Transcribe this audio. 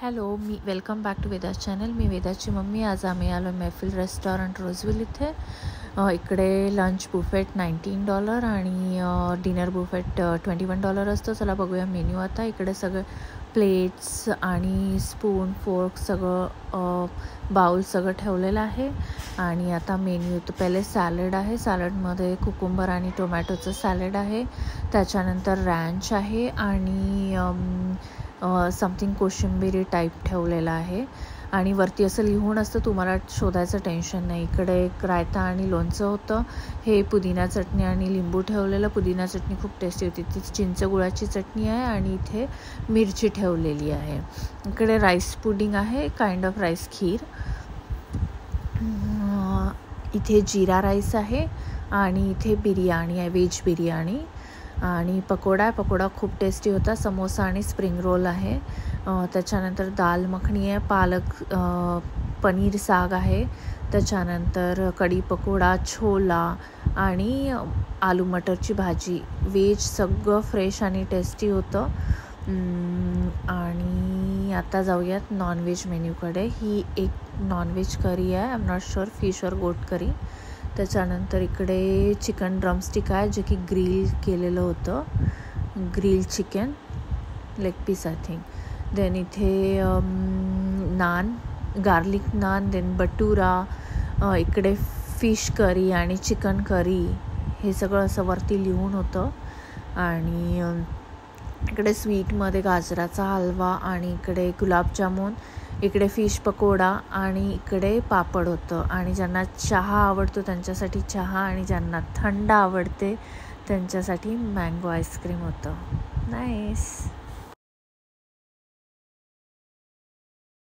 Hello, welcome back to Veda's channel. मी वेदाची mummy. आज आम्ही आलो महफिल रेस्टॉरंट रोजविल इथे. इकडे लंच बुफेट $19 आणि डिनर बुफेट $21 असतो. चला बघूया मेन्यू आता. इकडे सगळं प्लेट्स आणि स्पून फोर्क सगळं बाउल सगळं ठेवलेलं आहे. आणि आता मेन्यू तर पहिले सॅलड आहे. सॅलडमध्ये कुकुंबर आणि टोमॅटोचं सॅलड आहे. त्याच्यानंतर रॅन्च आहे आणि समथिंग कोशिंबिरी टाईप ठेवलेला आहे. आणि वरती असं लिहून असतं, तुम्हाला शोधायचं टेन्शन नाही. इकडे एक रायता आणि लोणचं होतं. हे पुदिना चटणी आणि लिंबू ठेवलेलं. पुदिना चटणी खूप टेस्टी होती. ती चिंच गुळाची चटणी आहे आणि इथे मिरची ठेवलेली आहे. इकडे राईस पुडिंग आहे, काइंड ऑफ राईस खीर. इथे जिरा राईस आहे आणि इथे बिर्याणी आहे, व्हेज बिर्याणी. आणि पकोडा खूप टेस्टी होता. समोसा आणि स्प्रिंग रोल आहे. त्याच्यानंतर दाल मखनी आहे, पालक पनीर साग आहे. त्याच्यानंतर कढी पकोडा, छोला आणि आलू मटरची भाजी. व्हेज सगळं फ्रेश आणि टेस्टी होतं. आणि आता जाऊयात नॉनव्हेज मेन्यूकडे. ही एक नॉनव्हेज करी आहे, I am not sure, fish और गोट करी. त्याच्यानंतर इकडे चिकन ड्रमस्टिक आहे, जे की ग्रिल केलेलं होतं, grill chicken leg piece I think. Then इथे नान, गार्लिक नान, देन बटुरा. इकडे फिश करी आणि चिकन करी हे सगळं असं वरती लिहून होतं. आणि इकडे स्वीटमध्ये गाजराचा हलवा आणि इकडे गुलाबजामुन, इकडे फिश पकोडा आणि इकडे पापड होतं. आणि ज्यांना चहा आवडतो त्यांच्यासाठी चहा आणि ज्यांना थंड आवडते त्यांच्यासाठी मँगो आईस्क्रीम होतं. नाईस.